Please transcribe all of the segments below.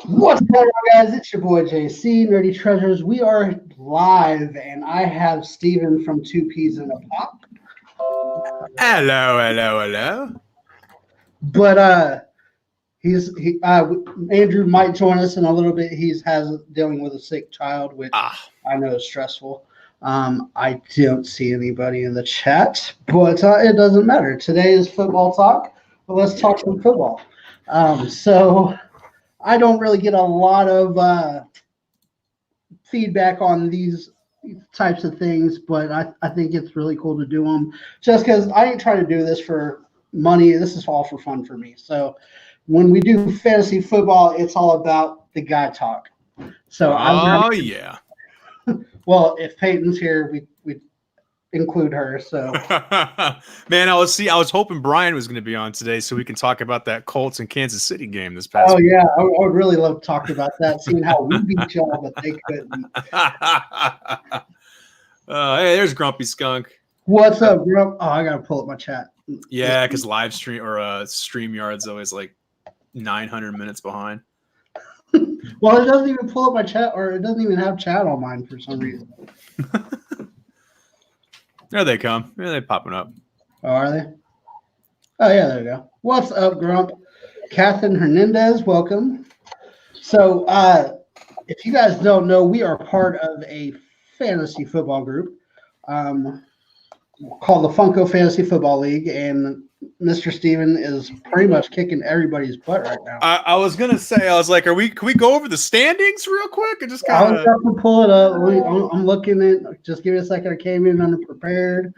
What's going on, guys? It's your boy JC, Nerdy Treasures. We are live, and I have Steven from Two Peas in a Pop. Hello, hello, hello. But Andrew might join us in a little bit. He's dealing with a sick child, which I know is stressful. I don't see anybody in the chat, but it doesn't matter. Today is football talk, but let's talk some football. So I don't really get a lot of feedback on these types of things, but I think it's really cool to do them just because I ain't trying to do this for money. This is all for fun for me. So when we do fantasy football, it's all about the guy talk. So yeah. Well, if Peyton's here, we include her. So man, I was hoping Brian was going to be on today so we can talk about that Colts and Kansas City game this past week. Yeah, I would really love to talk about that, seeing how we beat y'all, but they couldn't. Hey, there's Grumpy Skunk. What's up, Grump? Oh, I gotta pull up my chat. Yeah, because live stream or StreamYard's always like 900 minutes behind. Well, it doesn't even pull up my chat, or it doesn't even have chat on mine for some reason. There they come. Yeah, they're popping up. Oh, are they? Oh, yeah, there we go. What's up, Grump? Catherine Hernandez, welcome. So, if you guys don't know, we are part of a fantasy football group called the Funko Fantasy Football League, and Mr. Steven is pretty much kicking everybody's butt right now. I was gonna say, I was like, can we go over the standings real quick and just kind of? I was going to pull it up. I'm looking at. Just give me a second. I came in unprepared.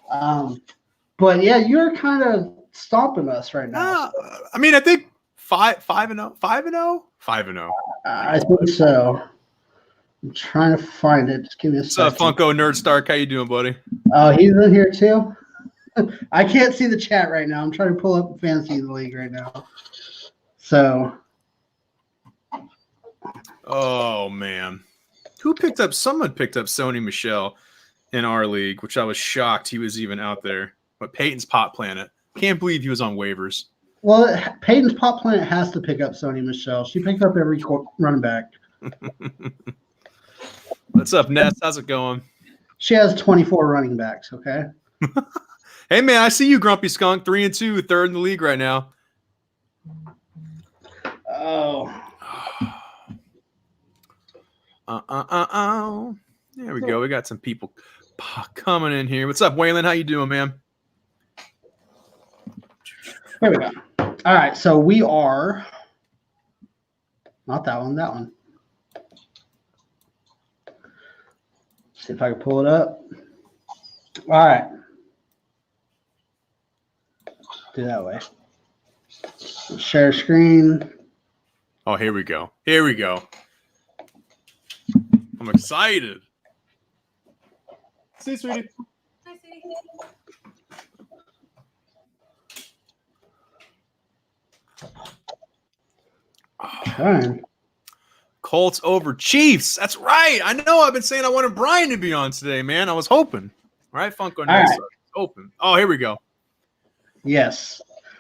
But yeah, you're kind of stomping us right now. I mean, I think 5-0. I think so. I'm trying to find it. Just give me a second. What's up, Funko Nerd Stark? How you doing, buddy? Oh, he's in here too. I can't see the chat right now. I'm trying to pull up Fantasy League right now. So. Oh man, someone picked up Sony Michel in our league, which I was shocked he was even out there. But Peyton's Pop Planet, can't believe he was on waivers. Well, Peyton's Pop Planet has to pick up Sony Michel. She picked up every running back. What's up, Ness? How's it going? She has 24 running backs. Okay. Hey man, I see you, Grumpy Skunk. 3-2, third in the league right now. Oh. There we go. We got some people coming in here. What's up, Waylon? How you doing, man? There we go. All right, so we are not that one. That one. See if I can pull it up. All right. Do that way. Share screen. Oh, here we go. Here we go. I'm excited. See you, sweetie. Hi, sweetie. Okay. Colts over Chiefs. That's right. I know I've been saying I wanted Brian to be on today, man. I was hoping. All right, Funko. All right. Open. Oh, here we go. Yes.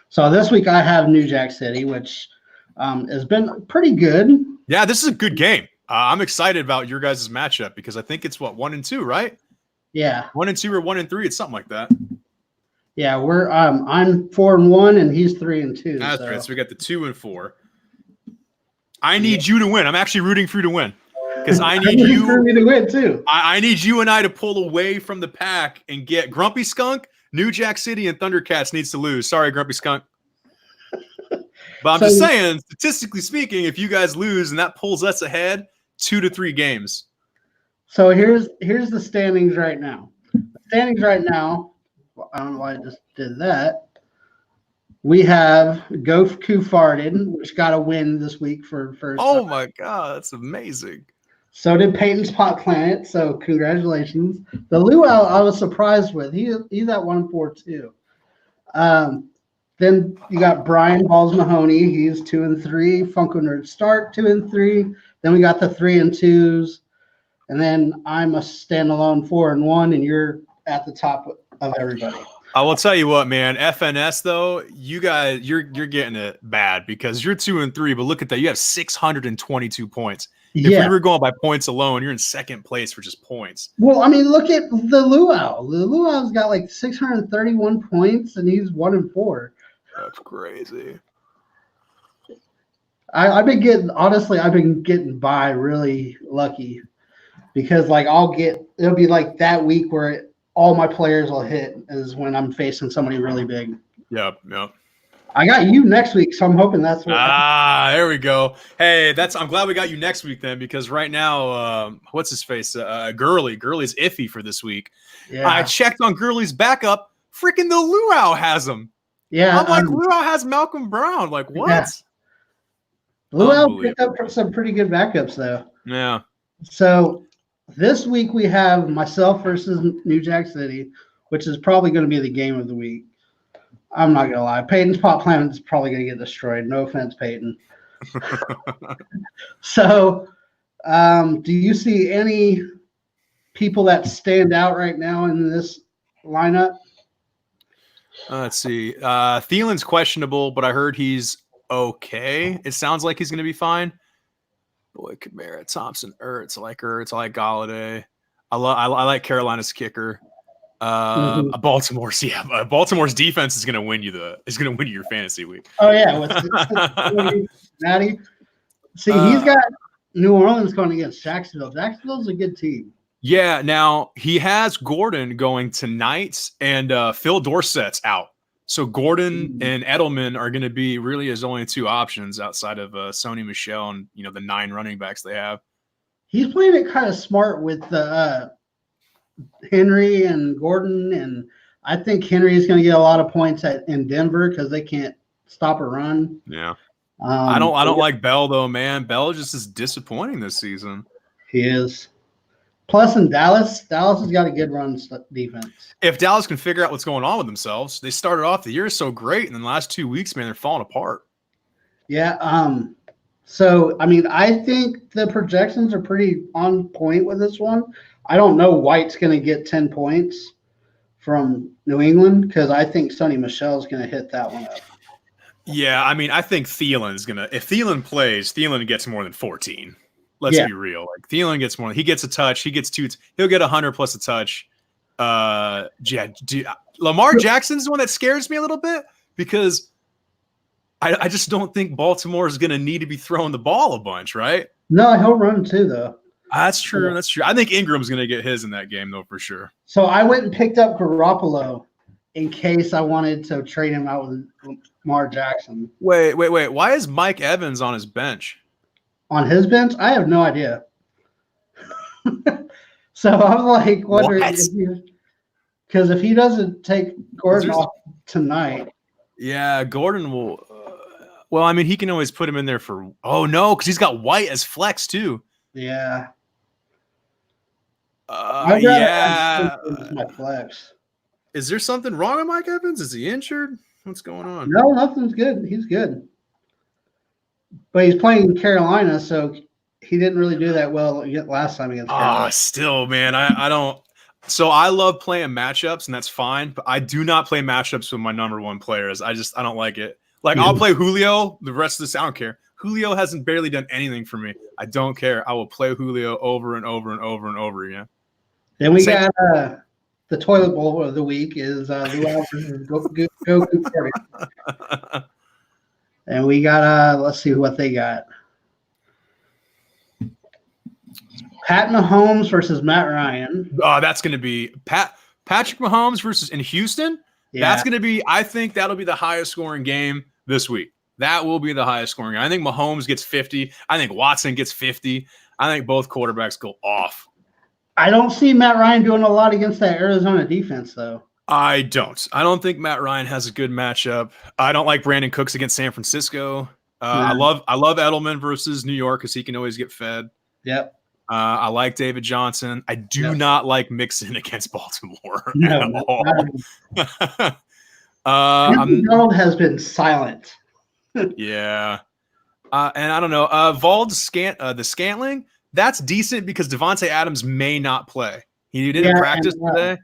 So this week I have New Jack City, which has been pretty good. Yeah, this is a good game. I'm excited about your guys' matchup because I think it's 1-2, right? Yeah. 1-2 or 1-3. It's something like that. Yeah, we're I'm 4-1 and he's 3-2. That's right. So we got the 2 and 4. I need you to win. I'm actually rooting for you to win because I need you to win too. I need you and I to pull away from the pack and get Grumpy Skunk, New Jack City, and Thundercats needs to lose. Sorry, Grumpy Skunk. But I'm just saying, statistically speaking, if you guys lose and that pulls us ahead, 2 to 3 games. So here's the standings right now. The standings right now, I don't know why I just did that. We have Goku Farted, which got a win this week for first. Oh my God, that's amazing. So did Peyton's Pot Planet. So congratulations. The Luau I was surprised with. He's at 1-4 too. Then you got Brian Balls Mahoney. He's 2-3. Funko Nerd Stark 2-3. Then we got the 3-2s. And then I'm a standalone 4-1, and you're at the top of everybody. I will tell you what, man. FNS though, you guys, you're getting it bad because you're 2-3. But look at that, you have 622 points. If we were going by points alone, you're in second place for just points. Well, I mean, look at the Luau. The Luau's got like 631 points, and he's 1-4. That's crazy. I've been getting by really lucky because like it'll be like that week where all my players will hit is when I'm facing somebody really big. Yep. I got you next week, so I'm hoping that's what. There we go. Hey, I'm glad we got you next week then, because right now, what's his face? Gurley's iffy for this week. Yeah. I checked on Gurley's backup. Freaking the Luau has him. Yeah. I'm like, Luau has Malcolm Brown. Like, what? Yeah. Luau picked up some pretty good backups though. Yeah. So this week we have myself versus New Jack City, which is probably going to be the game of the week. I'm not going to lie. Peyton's Pop Planet is probably going to get destroyed. No offense, Peyton. So do you see any people that stand out right now in this lineup? Let's see. Thielen's questionable, but I heard he's okay. It sounds like he's going to be fine. Boy, Kamara, Thompson, Ertz. I like Galladay. I like Carolina's kicker. Baltimore's defense is going to win you your fantasy week. Oh yeah, Matty. See, he's got New Orleans going against Jacksonville. Jacksonville's a good team. Yeah, now he has Gordon going tonight, and Phil Dorsett's out. So Gordon and Edelman are going to be really his only two options outside of Sony Michel and the 9 running backs they have. He's playing it kind of smart with Henry and Gordon, and I think Henry is going to get a lot of points in Denver because they can't stop a run. Yeah, I don't like Bell though, man. Bell just is disappointing this season. He is. Plus, in Dallas has got a good run defense. If Dallas can figure out what's going on with themselves, they started off the year so great, and in the last 2 weeks, man, they're falling apart. Yeah. So, I mean, I think the projections are pretty on point with this one. I don't know White's going to get 10 points from New England because I think Sony Michel is going to hit that one up. Yeah, I mean, I think Thielen's going to – if Thielen plays, Thielen gets more than 14. Let's be real. Like Thielen gets more. He gets a touch. He gets 2. He'll get 100 plus a touch. Lamar Jackson's the one that scares me a little bit because I just don't think Baltimore is going to need to be throwing the ball a bunch, right? No, he'll run too, though. That's true. That's true. I think Ingram's going to get his in that game, though, for sure. So I went and picked up Garoppolo in case I wanted to trade him out with Lamar Jackson. Wait. Why is Mike Evans on his bench? On his bench? I have no idea. So I'm like wondering because if he doesn't take Gordon off tonight. Yeah, Gordon will. Well, I mean, he can always put him in there for. Oh, no, because he's got White as flex, too. Yeah. Yeah. My flex. Is there something wrong with Mike Evans? Is he injured? What's going on? No, nothing's good. He's good. But he's playing Carolina, so he didn't really do that well last time against Carolina. Still, man, I don't. So I love playing matchups, and that's fine. But I do not play matchups with my number one players. I don't like it. Like I'll play Julio. The rest of this, I don't care. Julio hasn't barely done anything for me. I don't care. I will play Julio over and over and over and over again. Then we got the toilet bowl of the week is Luau versus Go Party. And we got let's see what they got. Pat Mahomes versus Matt Ryan. Oh, that's going to be Patrick Mahomes versus in Houston. Yeah. That's going to be. I think that'll be the highest scoring game this week. That will be the highest scoring game. I think Mahomes gets 50. I think Watson gets 50. I think both quarterbacks go off. I don't see Matt Ryan doing a lot against that Arizona defense, though. I don't think Matt Ryan has a good matchup. I don't like Brandon Cooks against San Francisco. I love Edelman versus New York because he can always get fed. Yep. I like David Johnson. I do not like Mixon against Baltimore at all. Donald has been silent. Yeah. And I don't know. The Scantling, that's decent because Devontae Adams may not play. He didn't practice today.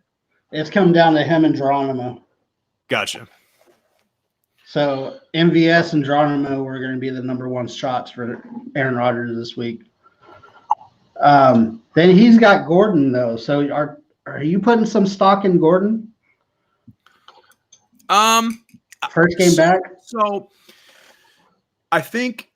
It's come down to him and Geronimo. Gotcha. So MVS and Geronimo were going to be the number one shots for Aaron Rodgers this week. Then he's got Gordon though. So are you putting some stock in Gordon? First game back. So I think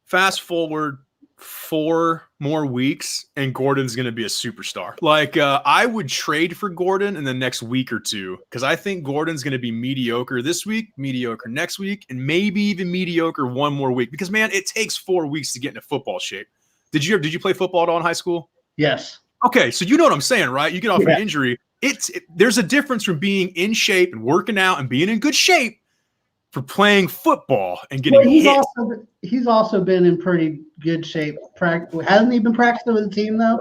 fast forward 4 more weeks and Gordon's going to be a superstar. Like I would trade for Gordon in the next week or two because I think Gordon's going to be mediocre this week, mediocre next week, and maybe even mediocre one more week because, man, it takes 4 weeks to get into football shape. Did you play football at all in high school? Yes. Okay, so you know what I'm saying, right? You get off an injury. There's a difference from being in shape and working out and being in good shape for playing football and getting hit. He's also been in pretty good shape. Hasn't he been practicing with the team though?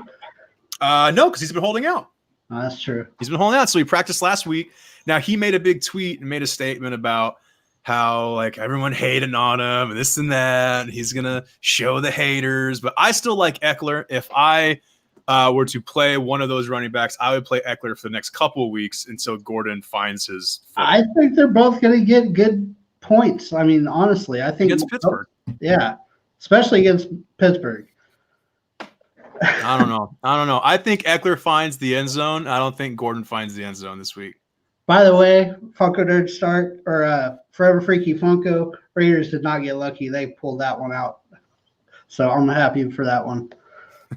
No, because he's been holding out. Oh, that's true. He's been holding out. So he practiced last week. Now he made a big tweet and made a statement about how like everyone hating on him and this and that. And he's gonna show the haters. But I still like Eckler. If I were to play one of those running backs, I would play Eckler for the next couple of weeks until Gordon finds his footing. I think they're both going to get good points. I mean, honestly, I think against Pittsburgh. Yeah, especially against Pittsburgh. I don't know. I think Eckler finds the end zone. I don't think Gordon finds the end zone this week. By the way, Funko Nerd Start or Forever Freaky Funko Raiders did not get lucky. They pulled that one out. So I'm happy for that one.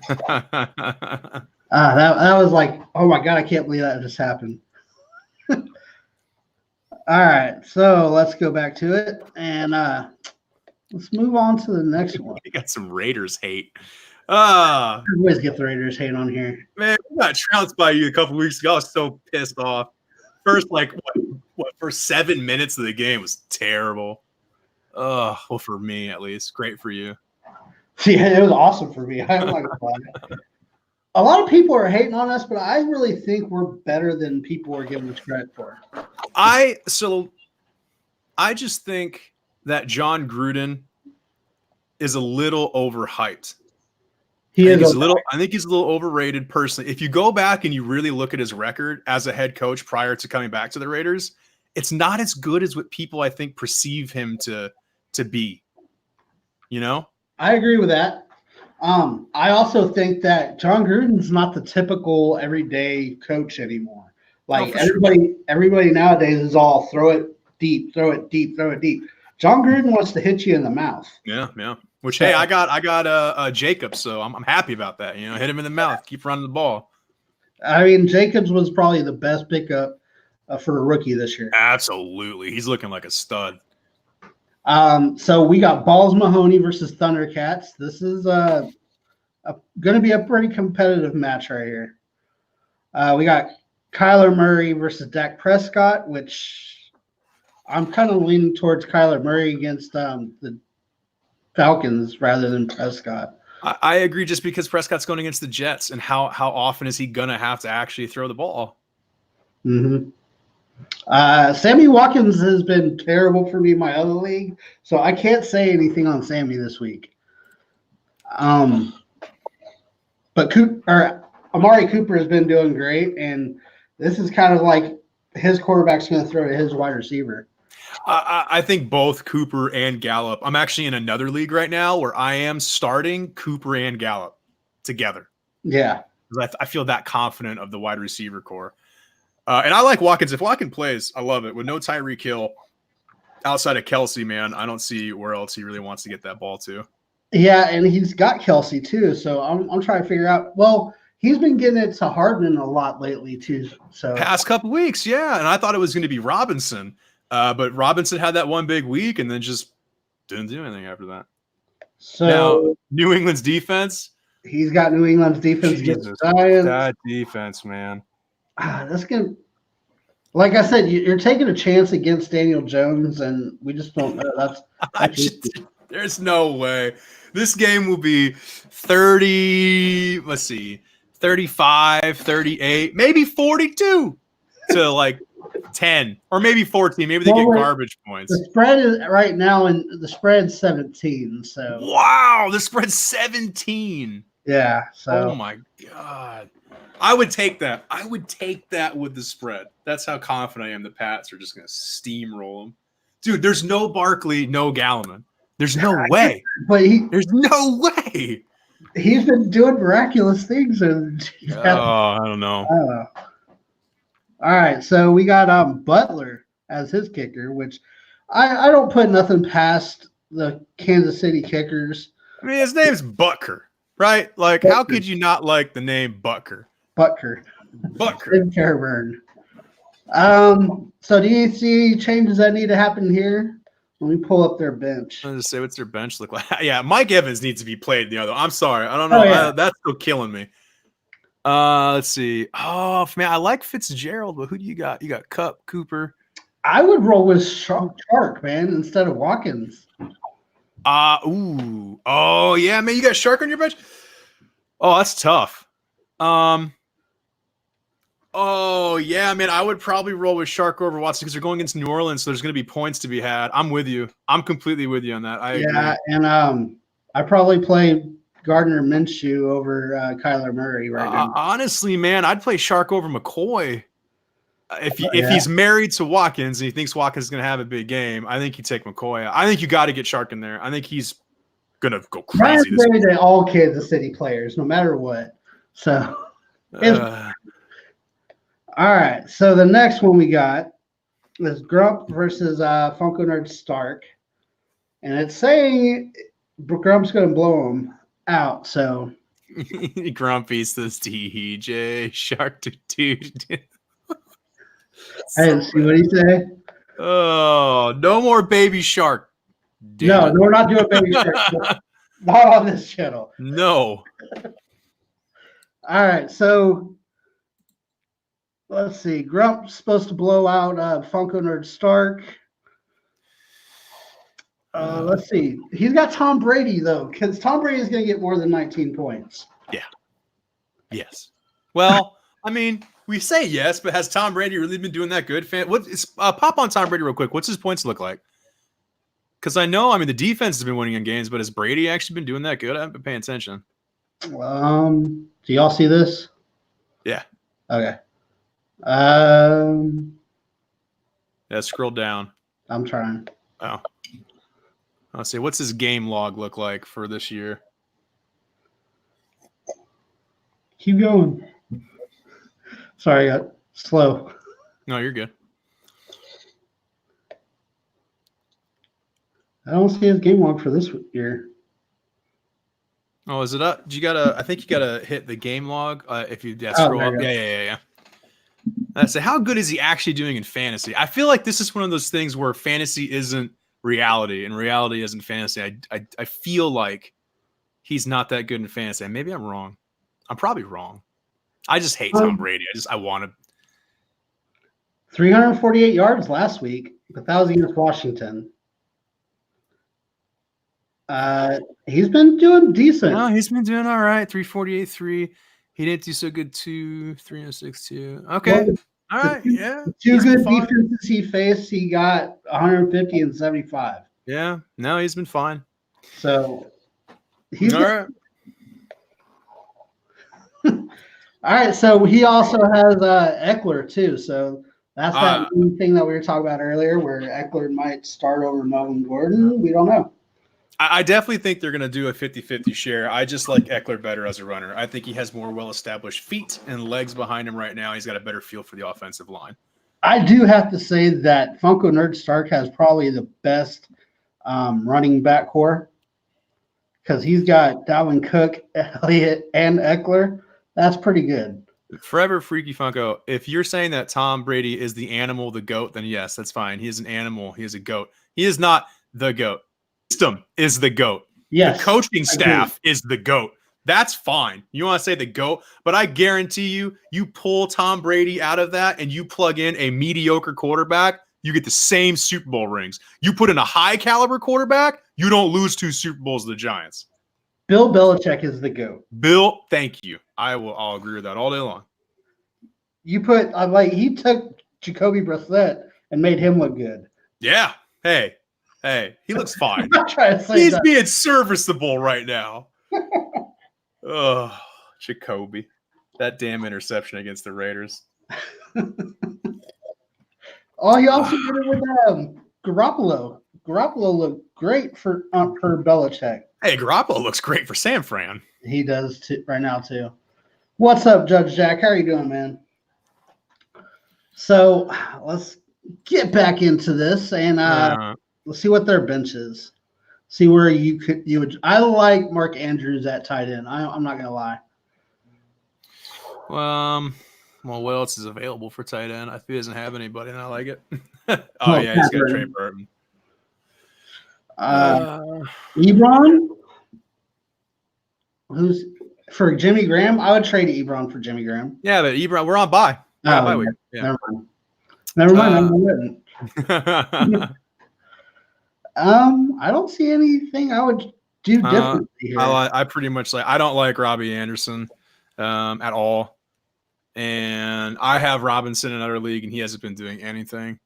That was like, oh my God, I can't believe that just happened. All right, so let's go back to it and let's move on to the next one. We got some Raiders hate. I always get the Raiders hate on here. Man, we got trounced by you a couple weeks ago. I was so pissed off. First, first 7 minutes of the game was terrible. Well, for me at least. Great for you. Yeah, it was awesome for me. I'm not gonna lie. A lot of people are hating on us, but I really think we're better than people are giving us credit for. I just think that John Gruden is a little overhyped. I think he's a little overrated personally. If you go back and you really look at his record as a head coach prior to coming back to the Raiders, it's not as good as what people I think perceive him to be. You know? I agree with that. I also think that John Gruden's not the typical everyday coach anymore. Like everybody nowadays is all throw it deep, throw it deep, throw it deep. John Gruden wants to hit you in the mouth. Yeah. Which hey, I got Jacobs, so I'm happy about that. You know, hit him in the mouth, keep running the ball. I mean, Jacobs was probably the best pickup for a rookie this year. Absolutely, he's looking like a stud. So we got Balls Mahoney versus Thundercats. This is going to be a pretty competitive match right here. We got Kyler Murray versus Dak Prescott, which I'm kind of leaning towards Kyler Murray against the Falcons rather than Prescott. I agree, just because Prescott's going against the Jets, and how often is he going to have to actually throw the ball? Mm-hmm. Sammy Watkins has been terrible for me in my other league, so I can't say anything on Sammy this week. But Amari Cooper has been doing great, and this is kind of like his quarterback's going to throw to his wide receiver. I think both Cooper and Gallup. I'm actually in another league right now where I am starting Cooper and Gallup together. Yeah. I feel that confident of the wide receiver core. And I like Watkins. If Watkins plays, I love it. With no Tyreek Hill outside of Kelsey, man, I don't see where else he really wants to get that ball to. Yeah, and he's got Kelsey too. So I'm trying to figure out. Well, he's been getting it to Hardman a lot lately too. So past couple weeks, yeah. And I thought it was going to be Robinson, but Robinson had that one big week and then just didn't do anything after that. So now, New England's defense. He's got New England's defense against Giants. That defense, man. That's gonna, like I said, you're taking a chance against Daniel Jones, and we just don't know. There's no way. This game will be 30, 35, 38, maybe 42 to like 10, or maybe 14. Maybe they get garbage points. The spread is right now, and the spread's 17. So wow, the spread's 17. Yeah. So oh my God. I would take that. I would take that with the spread. That's how confident I am the Pats are just going to steamroll them. Dude, there's no Barkley, no Galliman. There's no way. But there's no way. He's been doing miraculous things. And I don't know. All right, so we got Butler as his kicker, which I don't put nothing past the Kansas City kickers. I mean, his name's Butker, right? Like, Butker. How could you not like the name Butker? Butker. In Fairburn. So do you see changes that need to happen here? Let me pull up their bench. I was just say, what's their bench look like? Yeah, Mike Evans needs to be played. I'm sorry, I don't know. Yeah. That's still killing me. Let's see. Oh man, I like Fitzgerald, but who do you got? You got Cup, Cooper. I would roll with Shark, man, instead of Watkins. Oh yeah, man, you got Shark on your bench. Oh, that's tough. Oh yeah, man, I would probably roll with Shark over Watson because they're going against New Orleans, so there's going to be points to be had. I'm with you. I'm completely with you on that. I agree. And I probably play Gardner Minshew over Kyler Murray right now. Honestly, man, I'd play Shark over McCoy. If he's married to Watkins and he thinks Watkins is going to have a big game, I think you take McCoy. I think you got to get Shark in there. I think he's going to go crazy. That's to all Kansas City players, no matter what. So, all right. So the next one we got is Grump versus Funko Nerd Stark, and it's saying Grump's going to blow him out. So Grumpy says TJ Shark dude. I didn't see what he said. Oh, no more baby shark. No, we're not doing baby shark. Not on this channel. No. All right, so let's see. Grump's supposed to blow out Funko Nerd Stark. Let's see. He's got Tom Brady, though, because Tom Brady is going to get more than 19 points. Yeah. Yes. Well, I mean, we say yes, but has Tom Brady really been doing that good? Pop on Tom Brady real quick. What's his points look like? Because I know, the defense has been winning in games, but has Brady actually been doing that good? I haven't been paying attention. Do y'all see this? Yeah. Okay. Yeah, scroll down. I'm trying. Oh. Let's see. What's his game log look like for this year? Keep going. Sorry, I got slow. No, you're good. I don't see his game log for this year. Oh, is it up? I think you gotta hit the game log if you scroll up. Yeah. I say, how good is he actually doing in fantasy? I feel like this is one of those things where fantasy isn't reality and reality isn't fantasy. I feel like he's not that good in fantasy. And maybe I'm wrong. I'm probably wrong. I just hate Tom Brady. I want to. 348 yards last week, but that was against Washington. He's been doing decent. No, he's been doing all right. 348.3. He didn't do so good. 306.2. Okay. Well, all right. Yeah. Two good defenses he faced. He got 150 and 75. Yeah. No, he's been fine. So he's all right. All right, so he also has Eckler too. So that's that thing that we were talking about earlier, where Eckler might start over Melvin Gordon. We don't know. I definitely think they're going to do a 50-50 share. I just like Eckler better as a runner. I think he has more well-established feet and legs behind him right now. He's got a better feel for the offensive line. I do have to say that Funko Nerd Stark has probably the best running back core because he's got Dalvin Cook, Elliott, and Eckler. That's pretty good. Forever Freaky Funko, if you're saying that Tom Brady is the animal, the GOAT, then yes, that's fine. He is an animal. He is a GOAT. He is not the GOAT. System is the GOAT. Yes, the coaching staff is the GOAT. That's fine. You want to say the GOAT, but I guarantee you pull Tom Brady out of that and you plug in a mediocre quarterback, you get the same Super Bowl rings. You put in a high caliber quarterback, you don't lose 2 Super Bowls to the Giants. Bill Belichick is the GOAT. Bill, thank you. I'll agree with that all day long. You put he took Jacoby Brissett and made him look good. Yeah. Hey, he looks fine. I'm not trying to say He's that. being serviceable right now. Oh, Jacoby. That damn interception against the Raiders. Oh, he also did it with Garoppolo. Garoppolo looked great for Belichick. Hey, Garoppolo looks great for San Fran. He does right now too. What's up, Judge Jack? How are you doing, man? So let's get back into this and let's see what their bench is. See where you would. I like Mark Andrews at tight end. I'm not gonna lie. Well, what else is available for tight end? If he doesn't have anybody, and I like it. Yeah, he's got Trey Burton. Ebron, who's for Jimmy Graham? I would trade Ebron for Jimmy Graham. Yeah, but Ebron, we're on bye. Bye week. Yeah. Never mind. I don't see anything I would do differently here. I pretty much I don't like Robbie Anderson at all. And I have Robinson in another league, and he hasn't been doing anything.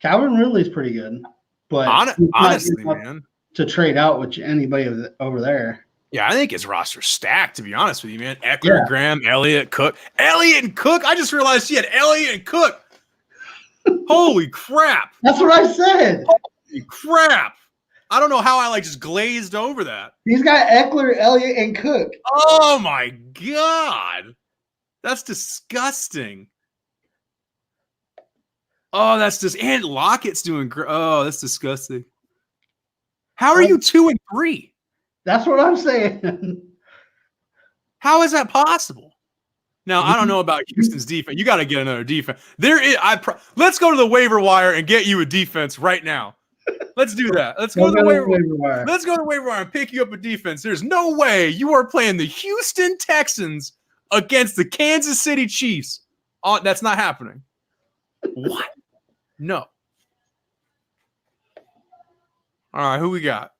Calvin Ridley's pretty good. But honestly, man, to trade out with anybody over there. Yeah, I think his roster's stacked, to be honest with you, man. Eckler, Graham, Elliott, Cook. Elliott and Cook? I just realized he had Elliott and Cook. Holy crap. That's what I said. Holy crap. I don't know how I just glazed over that. He's got Eckler, Elliott, and Cook. Oh, my God. That's disgusting. Oh, that's just and Lockett's doing great. Oh, that's disgusting. How are you 2 and 3? That's what I'm saying. How is that possible? Now I don't know about Houston's defense. You got to get another defense. Let's go to the waiver wire and get you a defense right now. Let's do that. Let's go to the waiver wire. Let's go to the waiver wire and pick you up a defense. There's no way you are playing the Houston Texans against the Kansas City Chiefs. Oh, that's not happening. What? No. All right, who we got?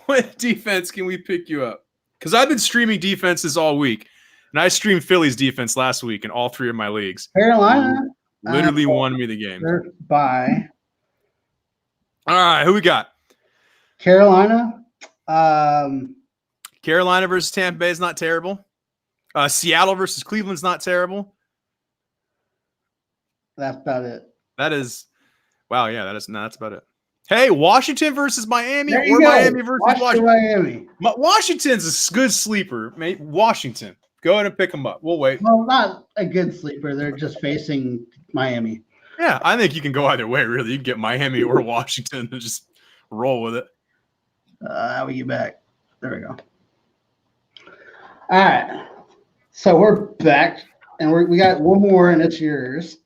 What defense can we pick you up? Because I've been streaming defenses all week, and I streamed Philly's defense last week in all 3 of my leagues. Carolina literally won me the game. Bye. All right, who we got? Carolina. Carolina versus Tampa Bay is not terrible. Seattle versus Cleveland's not terrible. That's about it. That is, wow, yeah, that's about it. Hey, Washington versus Miami or Miami versus Washington. Miami. Washington's a good sleeper, mate. Washington. Go ahead and pick them up. We'll wait. Well, not a good sleeper. They're just facing Miami. Yeah, I think you can go either way, really. You can get Miami or Washington and just roll with it. How we get back? There we go. All right. So we're back, and we got one more, and it's yours.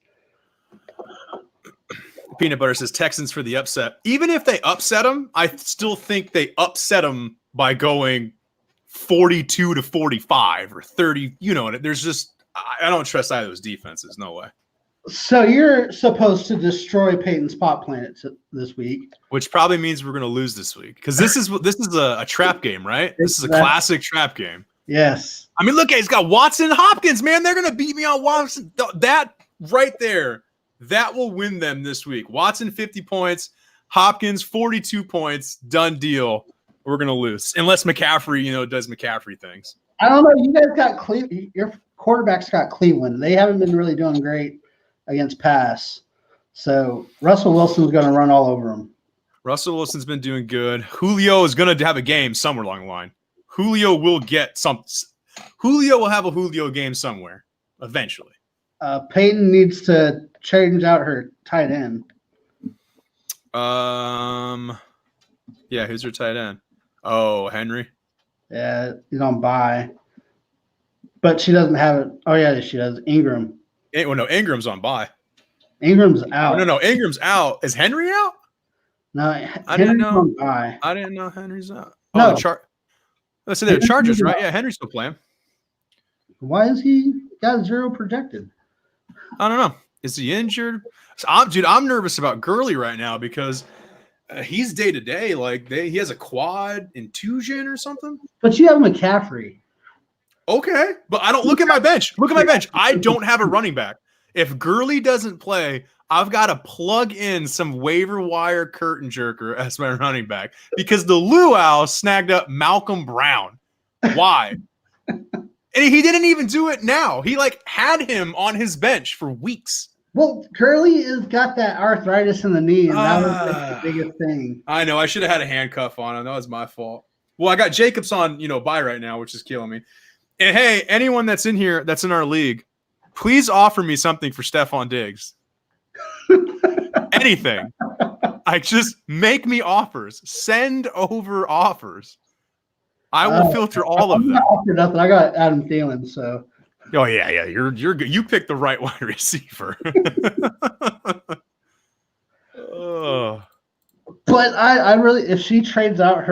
Peanut Butter says Texans for the upset. Even if they upset them, I still think they upset them by going 42-45 or 30. You know, there's just I don't trust either of those defenses. No way. So you're supposed to destroy Peyton's pot planet this week, which probably means we're going to lose this week because this is a trap game, right? This is a classic trap game. Yes. I mean, look, he's got Watson and Hopkins, man. They're going to beat me on Watson. That right there, that will win them this week. Watson 50 points, Hopkins 42 points. Done deal. We're going to lose unless McCaffrey, does McCaffrey things. I don't know. You guys got Cleveland. Your quarterback's got Cleveland. They haven't been really doing great against pass. So Russell Wilson's going to run all over him. Russell Wilson's been doing good. Julio is going to have a game somewhere along the line. Julio will get some. Julio will have a Julio game somewhere eventually. Peyton needs to change out her tight end. Yeah, who's her tight end? Oh, Henry. Yeah, he's on bye. But she doesn't have it. Oh, yeah, she does. Ingram. Well, no, Ingram's on bye. Ingram's out. No, Ingram's out. Is Henry out? No, I didn't know. On bye. I didn't know Henry's out. No. Let's say they're Chargers, right? Yeah, Henry's still playing. Why is he got 0 projected? I don't know. Is he injured? I'm nervous about Gurley right now because he's day to day. Like he has a quad contusion or something. But you have McCaffrey. Okay, but I don't look at my bench. Look at my bench. I don't have a running back. If Gurley doesn't play, I've got to plug in some waiver wire curtain jerker as my running back because the Luau snagged up Malcolm Brown. Why? And he didn't even do it now. He like had him on his bench for weeks. Well, Curly has got that arthritis in the knee, and that was like the biggest thing. I know. I should have had a handcuff on him. That was my fault. Well, I got Jacobs on, bye right now, which is killing me. And hey, anyone that's in here, that's in our league, please offer me something for Stephon Diggs. Anything. Just make me offers. Send over offers. I will filter all of them. I'm not offering nothing. I got Adam Thielen, so. Oh yeah. You're good. You picked the right wide receiver. But I really, if she trades out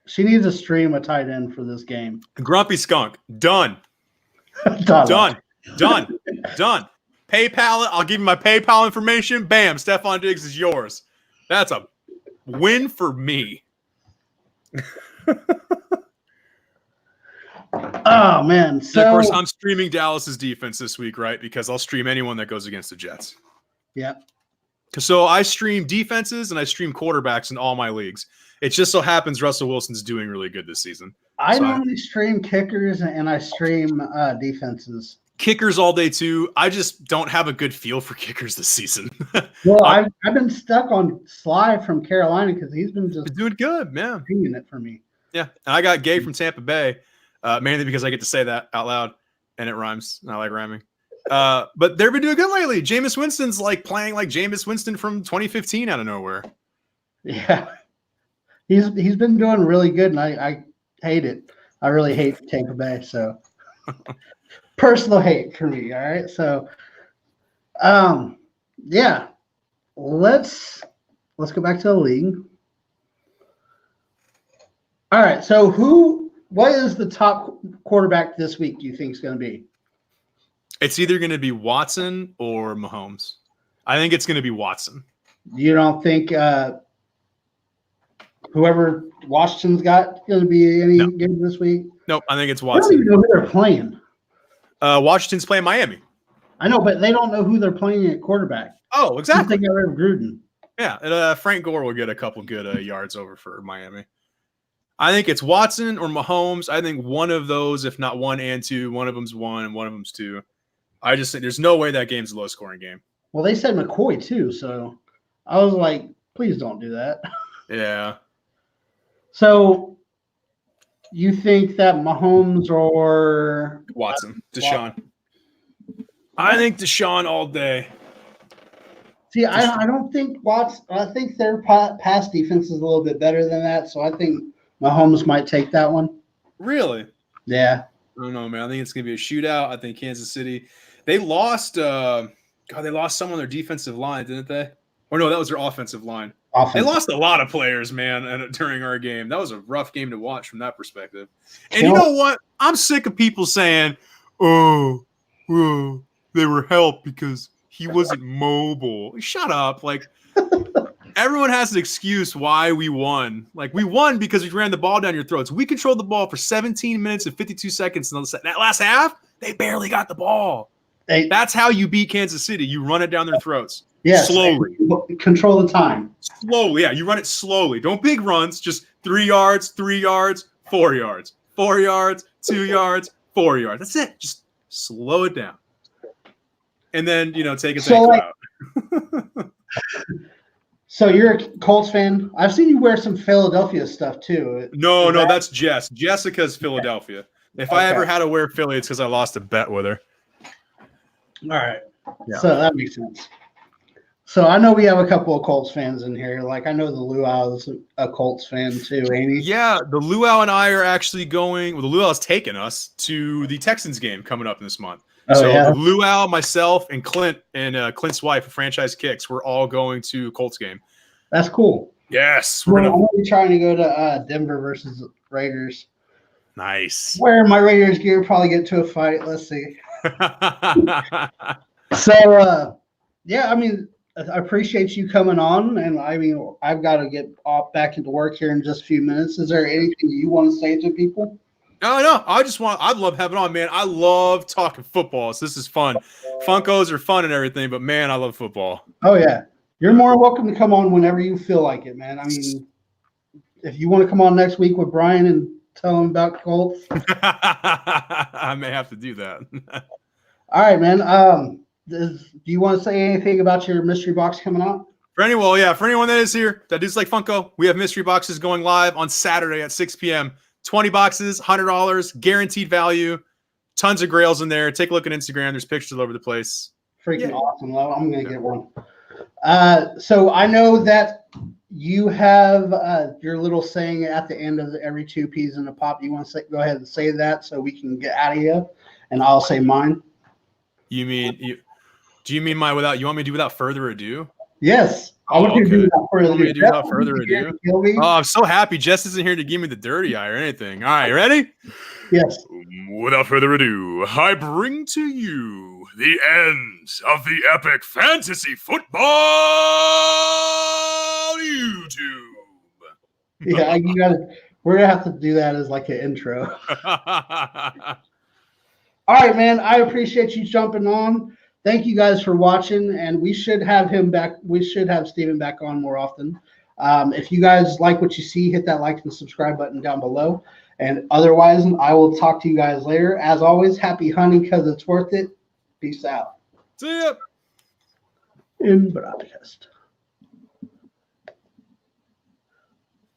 she needs to stream a tight end for this game. Grumpy Skunk, done. Done. PayPal it. I'll give you my PayPal information. Bam, Stephon Diggs is yours. That's a win for me. Oh man! So and of course, I'm streaming Dallas's defense this week, right? Because I'll stream anyone that goes against the Jets. Yeah. So I stream defenses and I stream quarterbacks in all my leagues. It just so happens Russell Wilson's doing really good this season. I normally stream kickers and I stream defenses. Kickers all day too. I just don't have a good feel for kickers this season. Well, I've been stuck on Sly from Carolina because he's been just doing good, man. Doing it for me. Yeah, and I got Gay from Tampa Bay, mainly because I get to say that out loud and it rhymes. And I like rhyming. But they've been doing good lately. Jameis Winston's like playing like Jameis Winston from 2015 out of nowhere. Yeah, he's been doing really good, and I hate it. I really hate Tampa Bay. So personal hate for me. All right. So, yeah, let's go back to the league. All right. So what is the top quarterback this week you think is going to be? It's either going to be Watson or Mahomes. I think it's going to be Watson. You don't think whoever Washington's got going to be any good this week? Nope, I think it's Watson. I don't even know who they're playing. Washington's playing Miami. I know, but they don't know who they're playing at quarterback. Oh, exactly. They got rid of Gruden. Yeah, and, Frank Gore will get a couple good yards over for Miami. I think it's Watson or Mahomes. I think one of those, if not 1 and 2, one of them's 1 and one of them's 2. I just think there's no way that game's a low-scoring game. Well, they said McCoy too, so I was like, please don't do that. Yeah. So you think that Mahomes or Watson, Deshaun? I think Deshaun all day. See, I don't think Watson. I think their pass defense is a little bit better than that, so I think Mahomes might take that one. Really? Yeah. I don't know, man. I think it's going to be a shootout. I think Kansas City. They lost. They lost some on their defensive line, didn't they? Or no, that was their offensive line. They lost a lot of players, man, during our game. That was a rough game to watch from that perspective. And you know what? I'm sick of people saying, "Oh, well, they were helped because he wasn't mobile." Shut up! Like everyone has an excuse why we won. Like we won because we ran the ball down your throats. We controlled the ball for 17 minutes and 52 seconds. In that last half, they barely got the ball. That's how you beat Kansas City. You run it down their throats. Yes, slowly. Control the time. Slowly, yeah. You run it slowly. Don't big runs. Just 3 yards, 3 yards, 4 yards, 4 yards, 2 yards, 4 yards. That's it. Just slow it down. And then, take a thing out. So you're a Colts fan. I've seen you wear some Philadelphia stuff too. No, that's Jess. Jessica's Philadelphia. If I ever had to wear Philly, it's because I lost a bet with her. All right. Yeah. So that makes sense. So I know we have a couple of Colts fans in here. Like I know the Luau is a Colts fan too, ain't he? Yeah, the Luau and I are actually going. Well, the Luau's taking us to the Texans game coming up this month. Oh, so yeah? Luau, myself, and Clint and Clint's wife, Franchise Kicks, we're all going to Colts game. That's cool. Yes, I'm going to be trying to go to Denver versus Raiders. Nice. Wearing my Raiders gear, probably get to a fight. Let's see. So, yeah, I mean, I appreciate you coming on, and I mean, I've got to get back into work here in just a few minutes. Is there anything you want to say to people? No. I'd love having on, man. I love talking football. So this is fun. Funkos are fun and everything, but man, I love football. Oh yeah, you're more welcome to come on whenever you feel like it, man. I mean, if you want to come on next week with Brian and Tell him about Colts. I may have to do that. All right, man. Do you want to say anything about your mystery box coming out? For anyone that is here, that is like Funko, we have mystery boxes going live on Saturday at 6 p.m. 20 boxes, $100, guaranteed value. Tons of grails in there. Take a look at Instagram. There's pictures all over the place. Freaking awesome, Luau. I'm going to get one. So I know that you have your little saying at the end of every 2 peas in a pop. You want to go ahead and say that so we can get out of here, and I'll say mine. Do you mean my without? You want me to do without further ado? Yes. I want you to do without further ado. Without further ado. Oh, I'm so happy Jess isn't here to give me the dirty eye or anything. All right, ready? Yes. Without further ado, I bring to you the end of the epic fantasy football YouTube. Yeah, you got it. We're gonna have to do that as like an intro. All right, man. I appreciate you jumping on. Thank you guys for watching, and we should have him back. We should have Steven back on more often. If you guys like what you see, hit that like and subscribe button down below. And otherwise, I will talk to you guys later. As always, happy hunting because it's worth it. Peace out. See ya. In broadcast.